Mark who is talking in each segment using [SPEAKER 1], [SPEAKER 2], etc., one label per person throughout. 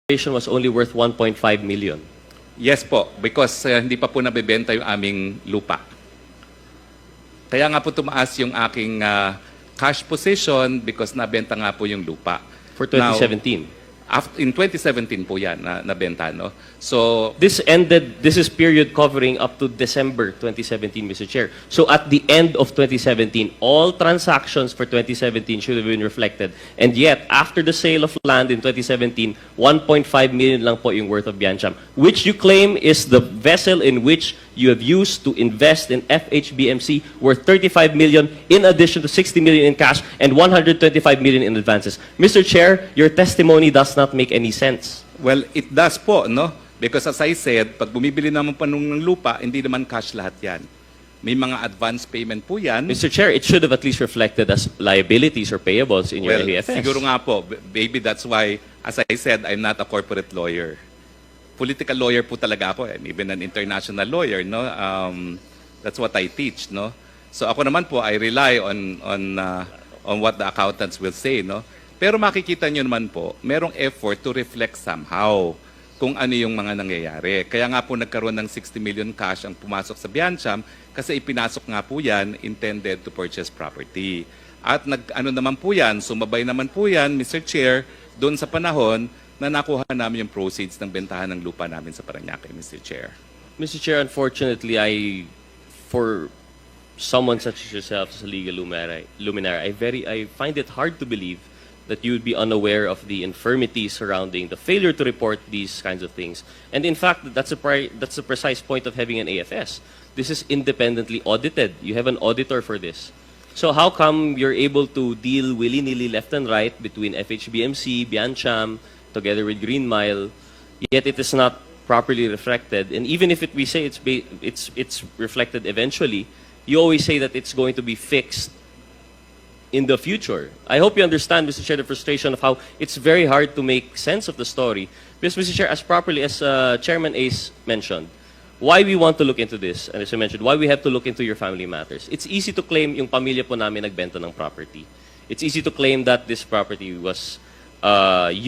[SPEAKER 1] corporation was only worth 1.5 million.
[SPEAKER 2] Yes po, because hindi pa po nabebenta yung aming lupa. Kaya nga po tumaas yung aking cash position because nabenta nga po yung lupa.
[SPEAKER 1] For 2017.
[SPEAKER 2] Now, in 2017 po yan nabenta, no? So,
[SPEAKER 1] This is period covering up to December 2017, Mr. Chair. So at the end of 2017, all transactions for 2017 should have been reflected. And yet, after the sale of land in 2017, 1.5 million lang po yung worth of Biancham, which you claim is the vessel in which you have used to invest in FHBMC worth 35 million in addition to 60 million in cash and 125 million in advances. Mr. Chair, your testimony does not make any sense.
[SPEAKER 2] well, it does po, no? Because as I said, pag bumibili naman pa ng lupa, hindi naman cash lahat yan. May mga advance payment po yan.
[SPEAKER 1] Mr. Chair, it should have at least reflected as liabilities or payables in your
[SPEAKER 2] Well,
[SPEAKER 1] AFS.
[SPEAKER 2] siguro nga po, maybe that's why, as I said, I'm not a corporate lawyer. Political lawyer po talaga ako. I'm even an international lawyer, no? That's what I teach, no? So ako naman po, I rely on what the accountants will say, no? Pero makikita nyo naman po, merong effort to reflect somehow kung ano yung mga nangyayari. Kaya nga po nagkaroon ng 60 million cash ang pumasok sa Biancham kasi ipinasok nga po yan intended to purchase property. At ano naman po yan, sumabay naman po yan, Mr. Chair, doon sa panahon na nakuha namin yung proceeds ng bentahan ng lupa namin sa Parañaque, Mr. Chair.
[SPEAKER 1] Mr. Chair, unfortunately, for someone such as yourself as a legal luminary, I find it hard to believe that you would be unaware of the infirmities surrounding the failure to report these kinds of things. And in fact, that's the precise point of having an AFS. This is independently audited. You have an auditor for this. So how come you're able to deal willy-nilly left and right between FHBMC, Biancham, together with Green Mile, yet it is not properly reflected? And even if we say it's reflected eventually, you always say that it's going to be fixed in the future. I hope you understand, Mr. Chair, the frustration of how it's very hard to make sense of the story. Because, Mr. Chair, as properly as Chairman Ace mentioned, why we want to look into this, and as I mentioned, why we have to look into your family matters. It's easy to claim yung pamilya po namin nagbenta ng property. It's easy to claim that this property was,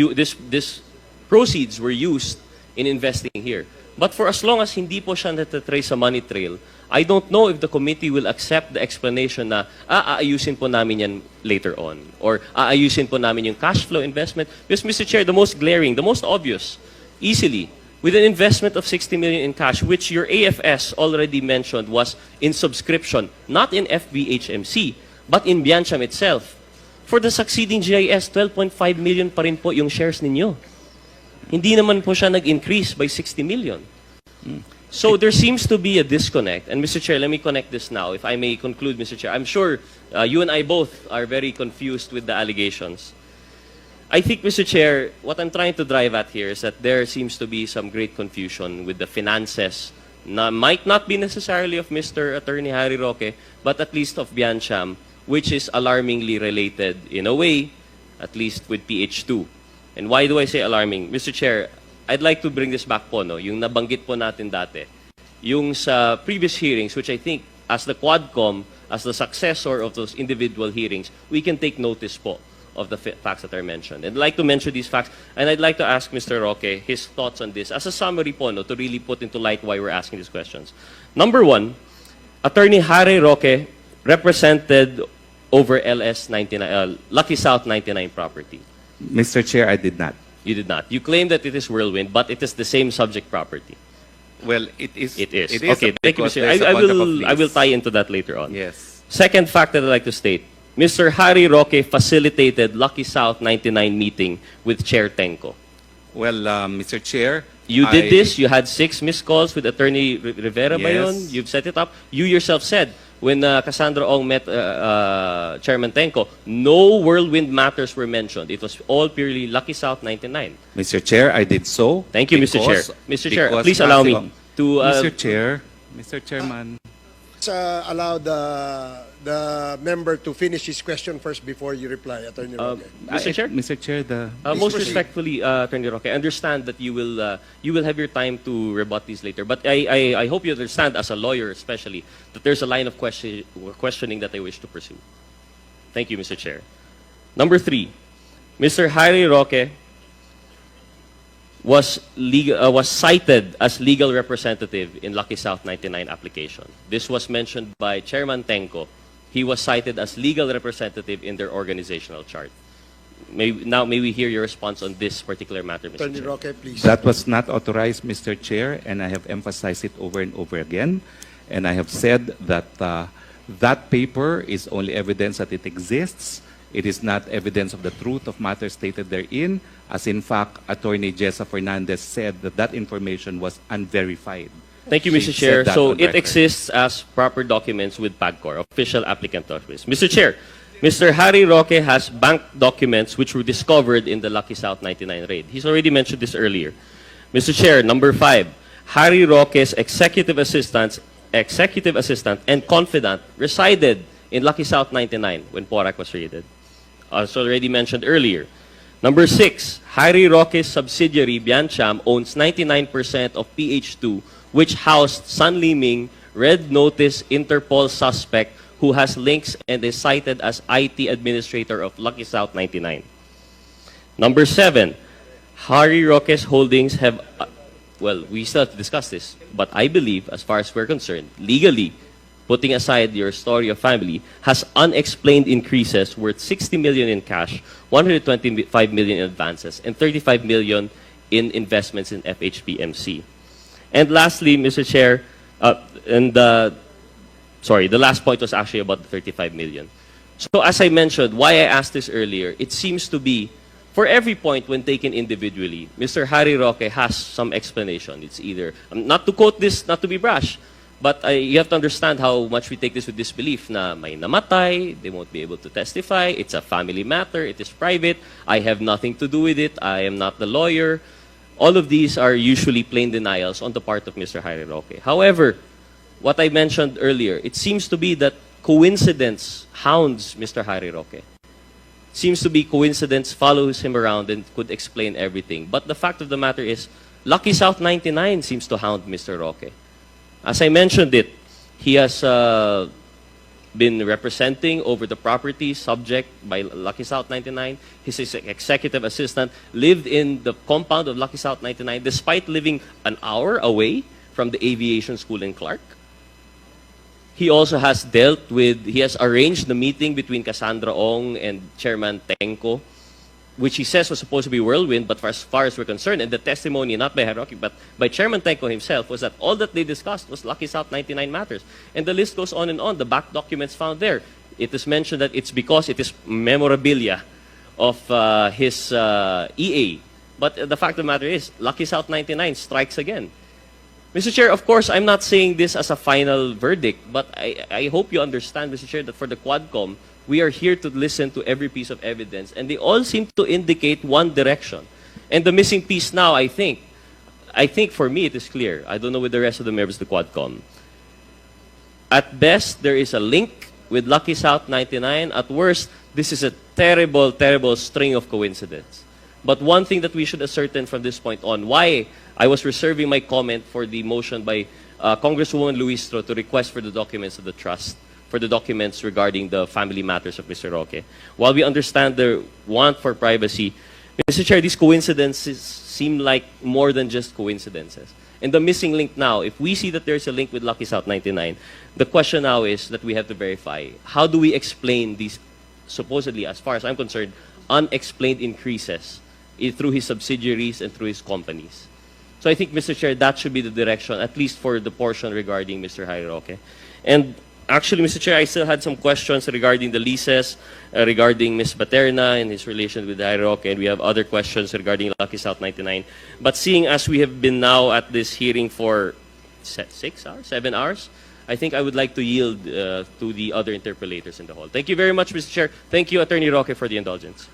[SPEAKER 1] this proceeds were used in investing here. But for as long as hindi po siya natatrace sa money trail, I don't know if the committee will accept the explanation na aayusin po namin yan later on. Or aayusin po namin yung cash flow investment. Because, Mr. Chair, the most glaring, the most obvious, easily, with an investment of 60 million in cash, which your AFS already mentioned was in subscription, not in FBHMC, but in Biancham itself. For the succeeding GIS, 12.5 million pa rin po yung shares ninyo. Hindi naman po siya nag-increase by 60 million. So there seems to be a disconnect. And Mr. Chair, let me connect this now. If I may conclude, Mr. Chair, I'm sure you and I both are very confused with the allegations. I think, Mr. Chair, what I'm trying to drive at here is that there seems to be some great confusion with the finances. Might not be necessarily of Mr. Attorney Harry Roque, but at least of Biancham, which is alarmingly related in a way, at least with PH2. And why do I say alarming? Mr. Chair, I'd like to bring this back po, no? Yung nabanggit po natin dati. Yung sa previous hearings, which I think, as the Quadcom, as the successor of those individual hearings, we can take notice po of the facts that are mentioned. And I'd like to mention these facts, and I'd like to ask Mr. Roque his thoughts on this as a summary po, no, to really put into light why we're asking these questions. Number one, Attorney Harry Roque represented over LS 99, Lucky South 99 property.
[SPEAKER 2] Mr. Chair, I did not.
[SPEAKER 1] You did not. You claim that it is Whirlwind, but it is the same subject property.
[SPEAKER 2] Well, it is.
[SPEAKER 1] It is.
[SPEAKER 2] It is
[SPEAKER 1] Okay, thank you,
[SPEAKER 2] because
[SPEAKER 1] Mr.
[SPEAKER 2] there's a
[SPEAKER 1] I
[SPEAKER 2] conduct of
[SPEAKER 1] will
[SPEAKER 2] lease.
[SPEAKER 1] tie into that later on.
[SPEAKER 2] Yes.
[SPEAKER 1] Second fact that I'd like to state, Mr. Harry Roque facilitated Lucky South 99 meeting with Chair Tenko.
[SPEAKER 2] Well, Mr. Chair,
[SPEAKER 1] You did this. You had 6 missed calls with Attorney Rivera ba yun?
[SPEAKER 2] Yes.
[SPEAKER 1] You've set it up. You yourself said, when Cassandra Ong met Chairman Tenko, no Whirlwind matters were mentioned. It was all purely Lucky South 99.
[SPEAKER 2] Mr. Chair, I did so.
[SPEAKER 1] Thank you, Mr. Chair. Mr. Chair,
[SPEAKER 2] because
[SPEAKER 1] please allow me to...
[SPEAKER 2] Mr. Chair, Mr. Chairman.
[SPEAKER 3] Allow the member to finish his question first before you reply, Attorney Roque.
[SPEAKER 1] Mr. Chair?
[SPEAKER 2] Mr. Chair,
[SPEAKER 1] most
[SPEAKER 3] proceed.
[SPEAKER 1] respectfully, Attorney Roque, I understand that you will have your time to rebut these later. But I hope you understand, as a lawyer especially, that there's a line of questioning that I wish to pursue. Thank you, Mr. Chair. Number 3, Mr. Harry Roque was cited as legal representative in Lucky South 99 application. This was mentioned by Chairman Tenko. He was cited as legal representative in their organizational chart. May we hear your response on this particular matter, Mr.
[SPEAKER 3] Attorney
[SPEAKER 1] Chair?
[SPEAKER 3] Roque, please.
[SPEAKER 2] That was not authorized, Mr. Chair, and I have emphasized it over and over again. And I have said that that paper is only evidence that it exists. It is not evidence of the truth of matters stated therein, as in fact, Attorney Jessa Fernandez said that that information was unverified.
[SPEAKER 1] Thank you, Mr.
[SPEAKER 2] She
[SPEAKER 1] Chair.
[SPEAKER 2] said that
[SPEAKER 1] So
[SPEAKER 2] on
[SPEAKER 1] it
[SPEAKER 2] record.
[SPEAKER 1] exists as proper documents with PAGCOR, official applicant office. Mr. Chair, Mr. Harry Roque has bank documents which were discovered in the Lucky South 99 raid. He's already mentioned this earlier. Mr. Chair, number 5, Harry Roque's executive assistant and confidant resided in Lucky South 99 when Porac was raided. As already mentioned earlier. Number 6, Harry Roque's subsidiary, Biancham, owns 99% of PH2, which housed San Liming, Red Notice Interpol suspect who has links and is cited as IT administrator of Lucky South 99. Number 7, Harry Roque's holdings have, well, we still have to discuss this, but I believe, as far as we're concerned, legally, putting aside your story of family, has unexplained increases worth 60 million in cash, 125 million in advances, and 35 million in investments in FHPMC. And lastly, Mr. Chair, the last point was actually about the 35 million. So as I mentioned, why I asked this earlier, it seems to be, for every point when taken individually, Mr. Harry Roque has some explanation. It's either, not to quote this, not to be brash, but you have to understand how much we take this with disbelief na may namatay, they won't be able to testify, it's a family matter, it is private, I have nothing to do with it, I am not the lawyer. All of these are usually plain denials on the part of Mr. Harry Roque. However, what I mentioned earlier, it seems to be that coincidence hounds Mr. Harry Roque. Seems to be coincidence follows him around and could explain everything. But the fact of the matter is, Lucky South 99 seems to hound Mr. Roque. As I mentioned it, he has been representing over the property subject by Lucky South 99. His executive assistant lived in the compound of Lucky South 99 despite living an hour away from the aviation school in Clark. He also has he has arranged the meeting between Cassandra Ong and Chairman Tenko, which he says was supposed to be whirlwind, but as far as we're concerned, and the testimony not by Roque, but by Chairman Tenko himself, was that all that they discussed was Lucky South 99 matters. And the list goes on and on, the back documents found there. It is mentioned that it's because it is memorabilia of his EA. But the fact of the matter is, Lucky South 99 strikes again. Mr. Chair, of course, I'm not saying this as a final verdict, but I hope you understand, Mr. Chair, that for the Quadcom, we are here to listen to every piece of evidence, and they all seem to indicate one direction. And the missing piece now, I think for me it is clear. I don't know with the rest of the members of the Quadcom. At best, there is a link with Lucky South 99. At worst, this is a terrible, terrible string of coincidence. But one thing that we should ascertain from this point on, why I was reserving my comment for the motion by Congresswoman Luistro to request for the documents of the trust, for the documents regarding the family matters of Mr. Roque. While we understand the want for privacy, Mr. Chair, these coincidences seem like more than just coincidences. And the missing link now, if we see that there's a link with Lucky South 99, the question now is that we have to verify. How do we explain these, supposedly, as far as I'm concerned, unexplained increases through his subsidiaries and through his companies? So I think, Mr. Chair, that should be the direction, at least for the portion regarding Mr. Harry Roque. And actually, Mr. Chair, I still had some questions regarding the leases, regarding Ms. Paterna and his relation with Harry Roque, and we have other questions regarding Lucky South 99. But seeing as we have been now at this hearing for 7 hours, I think I would like to yield to the other interpellators in the hall. Thank you very much, Mr. Chair. Thank you, Attorney Roque, for the indulgence.